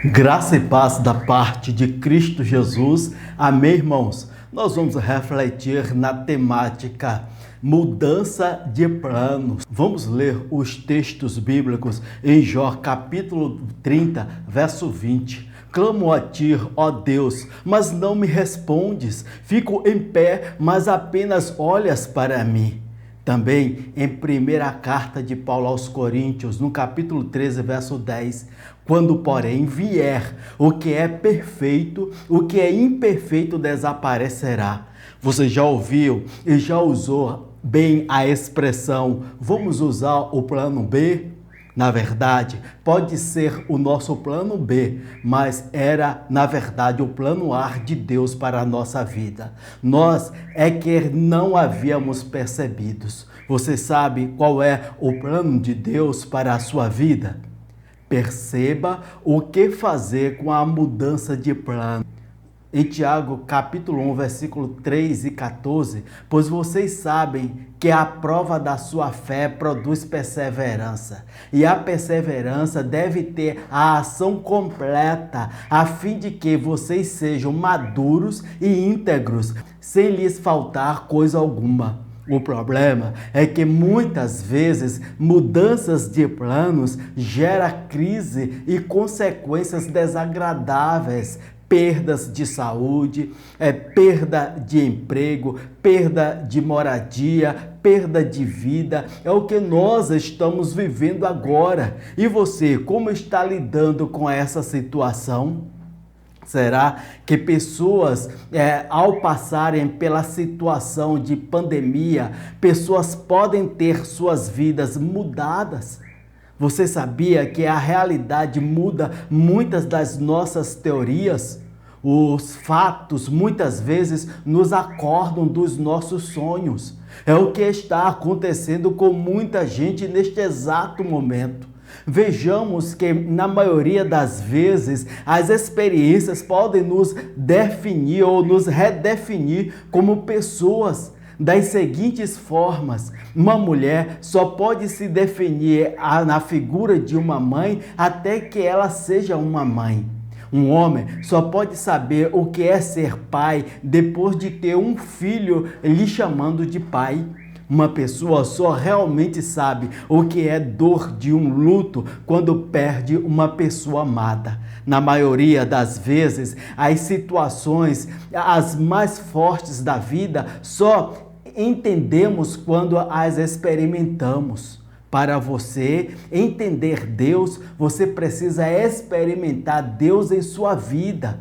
Graça e paz da parte de Cristo Jesus. Amém, irmãos? Nós vamos refletir na temática mudança de planos. Vamos ler os textos bíblicos em Jó, capítulo 30, verso 20. Clamo a ti, ó Deus, mas não me respondes. Fico em pé, mas apenas olhas para mim. Também em primeira carta de Paulo aos Coríntios, no capítulo 13, verso 10, quando, porém, vier o que é perfeito, o que é imperfeito desaparecerá. Você já ouviu e já usou bem a expressão, vamos usar o plano B? Na verdade, pode ser o nosso plano B, mas era, na verdade, o plano A de Deus para a nossa vida. Nós é que não havíamos percebidos. Você sabe qual é o plano de Deus para a sua vida? Perceba o que fazer com a mudança de plano. Em Tiago, capítulo 1, versículo 3 e 14, pois vocês sabem que a prova da sua fé produz perseverança, e a perseverança deve ter a ação completa, a fim de que vocês sejam maduros e íntegros, sem lhes faltar coisa alguma. O problema é que muitas vezes mudanças de planos geram crise e consequências desagradáveis, perdas de saúde, perda de emprego, perda de moradia, perda de vida. É o que nós estamos vivendo agora. E você, como está lidando com essa situação? Será que pessoas, ao passarem pela situação de pandemia, pessoas podem ter suas vidas mudadas? Você sabia que a realidade muda muitas das nossas teorias? Os fatos muitas vezes nos acordam dos nossos sonhos. É o que está acontecendo com muita gente neste exato momento. Vejamos que, na maioria das vezes, as experiências podem nos definir ou nos redefinir como pessoas. Das seguintes formas: uma mulher só pode se definir na figura de uma mãe até que ela seja uma mãe. Um homem só pode saber o que é ser pai depois de ter um filho lhe chamando de pai. Uma pessoa só realmente sabe o que é dor de um luto quando perde uma pessoa amada. Na maioria das vezes, as situações, as mais fortes da vida, só entendemos quando as experimentamos. Para você entender Deus, você precisa experimentar Deus em sua vida,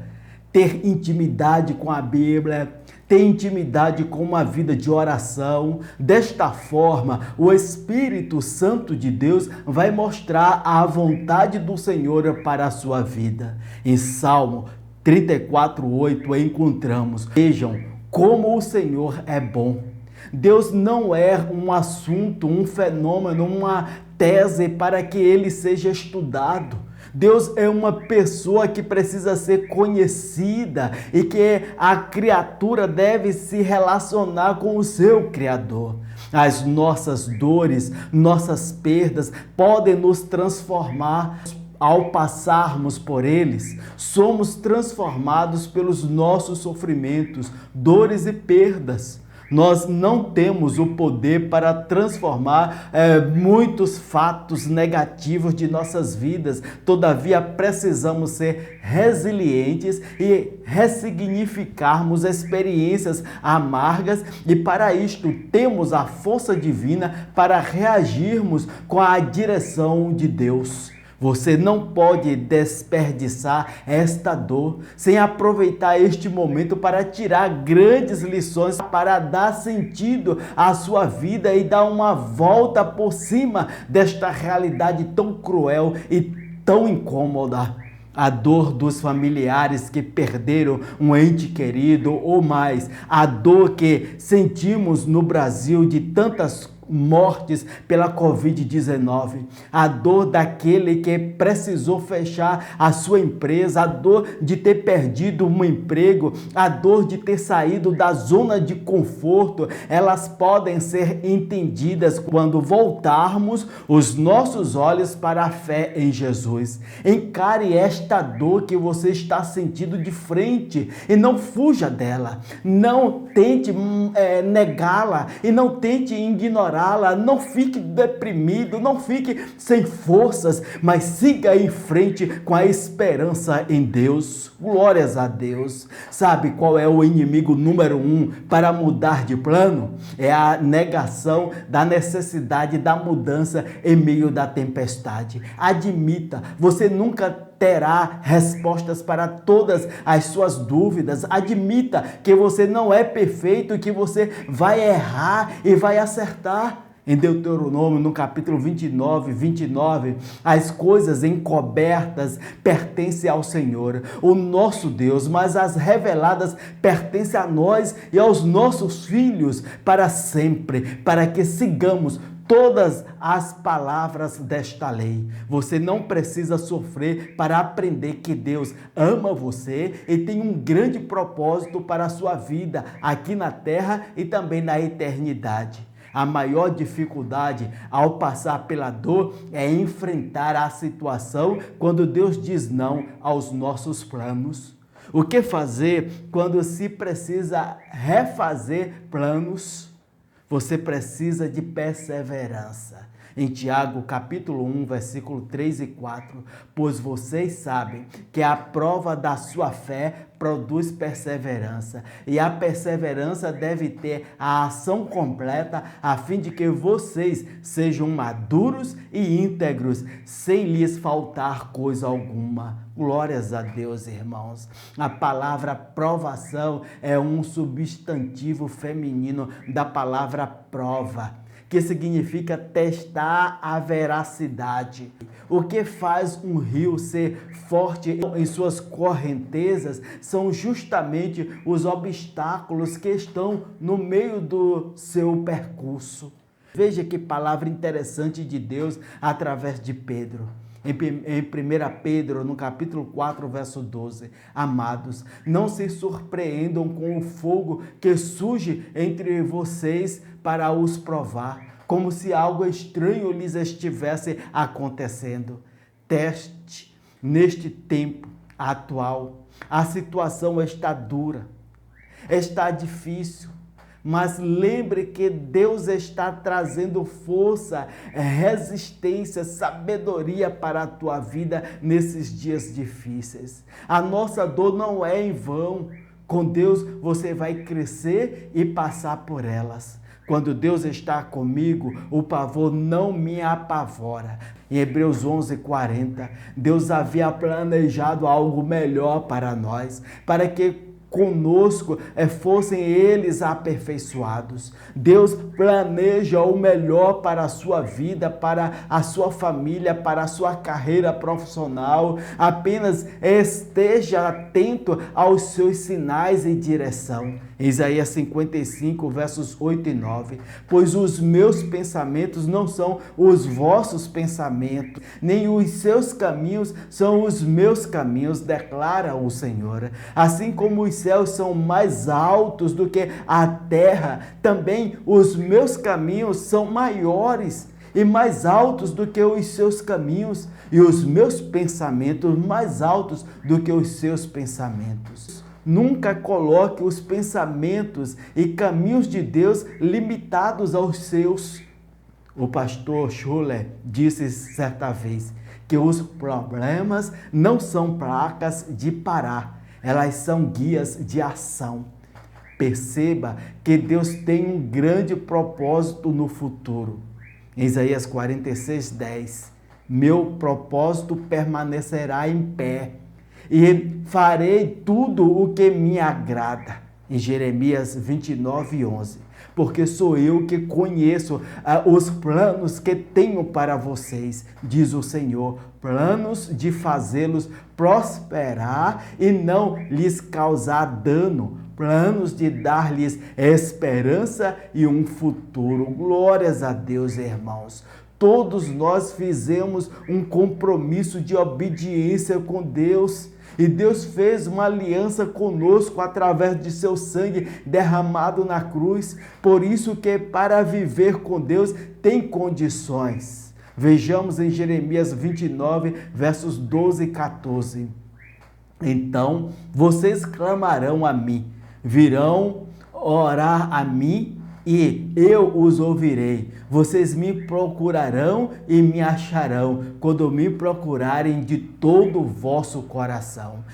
ter intimidade com a Bíblia, ter intimidade com uma vida de oração. Desta forma, o Espírito Santo de Deus vai mostrar a vontade do Senhor para a sua vida. Em Salmo 34:8 encontramos: vejam como o Senhor é bom. Deus não é um assunto, um fenômeno, uma tese para que ele seja estudado. Deus é uma pessoa que precisa ser conhecida e que a criatura deve se relacionar com o seu Criador. As nossas dores, nossas perdas podem nos transformar. Ao passarmos por eles, somos transformados pelos nossos sofrimentos, dores e perdas. Nós não temos o poder para transformar muitos fatos negativos de nossas vidas. Todavia, precisamos ser resilientes e ressignificarmos experiências amargas, e para isto temos a força divina para reagirmos com a direção de Deus. Você não pode desperdiçar esta dor sem aproveitar este momento para tirar grandes lições, para dar sentido à sua vida e dar uma volta por cima desta realidade tão cruel e tão incômoda. A dor dos familiares que perderam um ente querido ou mais, a dor que sentimos no Brasil de tantas mortes pela Covid-19, a dor daquele que precisou fechar a sua empresa, a dor de ter perdido um emprego, a dor de ter saído da zona de conforto, elas podem ser entendidas quando voltarmos os nossos olhos para a fé em Jesus. Encare esta dor que você está sentindo de frente e não fuja dela. Não tente negá-la e não tente ignorá-la. Não fique deprimido, não fique sem forças, mas siga em frente com a esperança em Deus. Glórias a Deus. Sabe qual é o inimigo número 1 para mudar de plano? É a negação da necessidade da mudança em meio da tempestade. Admita, você nunca terá respostas para todas as suas dúvidas. Admita que você não é perfeito e que você vai errar e vai acertar. Em Deuteronômio, no capítulo 29, as coisas encobertas pertencem ao Senhor, o nosso Deus, mas as reveladas pertencem a nós e aos nossos filhos para sempre, para que sigamos todas as palavras desta lei. Você não precisa sofrer para aprender que Deus ama você e tem um grande propósito para a sua vida aqui na terra e também na eternidade. A maior dificuldade ao passar pela dor é enfrentar a situação quando Deus diz não aos nossos planos. O que fazer quando se precisa refazer planos? Você precisa de perseverança. Em Tiago, capítulo 1, versículo 3 e 4, pois vocês sabem que a prova da sua fé produz perseverança, e a perseverança deve ter a ação completa, a fim de que vocês sejam maduros e íntegros, sem lhes faltar coisa alguma. Glórias a Deus, irmãos. A palavra provação é um substantivo feminino da palavra prova, que significa testar a veracidade. O que faz um rio ser forte em suas correntezas são justamente os obstáculos que estão no meio do seu percurso. Veja que palavra interessante de Deus através de Pedro. Em 1 Pedro, no capítulo 4, verso 12, amados, não se surpreendam com o fogo que surge entre vocês para os provar, como se algo estranho lhes estivesse acontecendo. Teste neste tempo atual. A situação está dura, está difícil. Mas lembre que Deus está trazendo força, resistência, sabedoria para a tua vida nesses dias difíceis. A nossa dor não é em vão. Com Deus você vai crescer e passar por elas. Quando Deus está comigo, o pavor não me apavora. Em Hebreus 11:40, Deus havia planejado algo melhor para nós, para que conosco fossem eles aperfeiçoados. Deus planeja o melhor para a sua vida, para a sua família, para a sua carreira profissional. Apenas esteja atento aos seus sinais e direção. Isaías 55, versos 8 e 9. Pois os meus pensamentos não são os vossos pensamentos, nem os seus caminhos são os meus caminhos, declara o Senhor. Assim como os céus são mais altos do que a terra, também os meus caminhos são maiores e mais altos do que os seus caminhos, e os meus pensamentos mais altos do que os seus pensamentos. Nunca coloque os pensamentos e caminhos de Deus limitados aos seus. O pastor Schuller disse certa vez que os problemas não são placas de parar, elas são guias de ação. Perceba que Deus tem um grande propósito no futuro. Em Isaías 46:10, meu propósito permanecerá em pé e farei tudo o que me agrada. Em Jeremias 29:11, porque sou eu que conheço os planos que tenho para vocês, diz o Senhor, planos de fazê-los prosperar e não lhes causar dano, planos de dar-lhes esperança e um futuro. Glórias a Deus, irmãos. Todos nós fizemos um compromisso de obediência com Deus. E Deus fez uma aliança conosco através de seu sangue derramado na cruz. Por isso que para viver com Deus tem condições. Vejamos em Jeremias 29, versos 12 e 14. Então vocês clamarão a mim, virão orar a mim e eu os ouvirei. Vocês me procurarão e me acharão quando me procurarem de todo o vosso coração.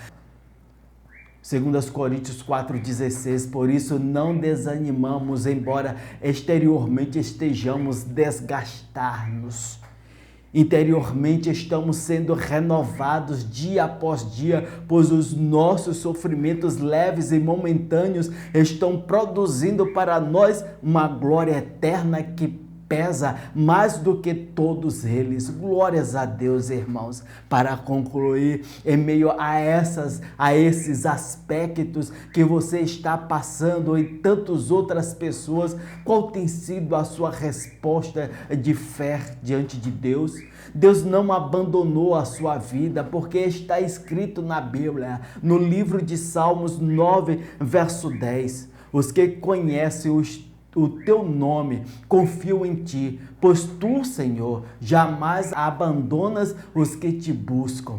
2 Coríntios 4,16, por isso não desanimamos, embora exteriormente estejamos desgastar-nos. Interiormente estamos sendo renovados dia após dia, pois os nossos sofrimentos leves e momentâneos estão produzindo para nós uma glória eterna que pesa mais do que todos eles. Glórias a Deus, irmãos. Para concluir, em meio a esses aspectos que você está passando e tantas outras pessoas, qual tem sido a sua resposta de fé diante de Deus? Deus não abandonou a sua vida, porque está escrito na Bíblia, no livro de Salmos 9, verso 10, os que conhecem o teu nome, confio em ti, pois tu, Senhor, jamais abandonas os que te buscam.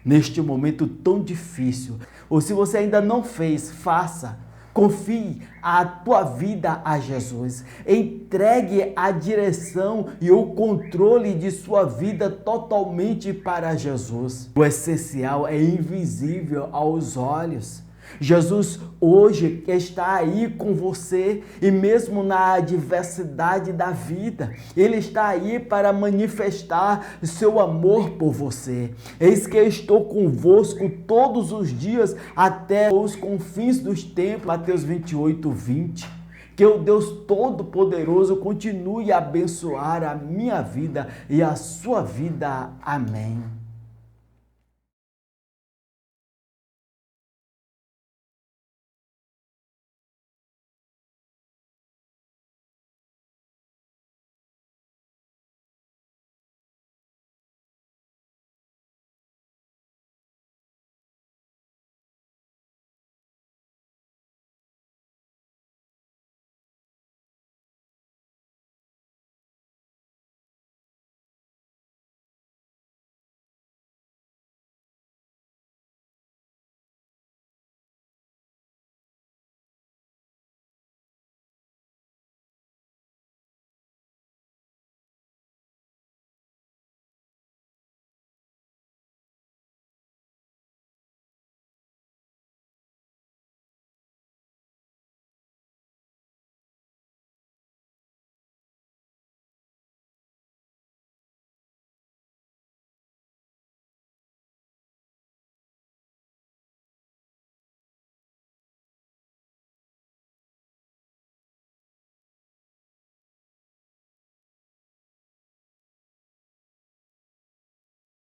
Neste momento tão difícil, ou se você ainda não fez, faça. Confie a tua vida a Jesus. Entregue a direção e o controle de sua vida totalmente para Jesus. O essencial é invisível aos olhos. Jesus hoje está aí com você e mesmo na adversidade da vida, Ele está aí para manifestar seu amor por você. Eis que estou convosco todos os dias até os confins dos tempos. Mateus 28, 20. Que o Deus Todo-Poderoso continue a abençoar a minha vida e a sua vida. Amém.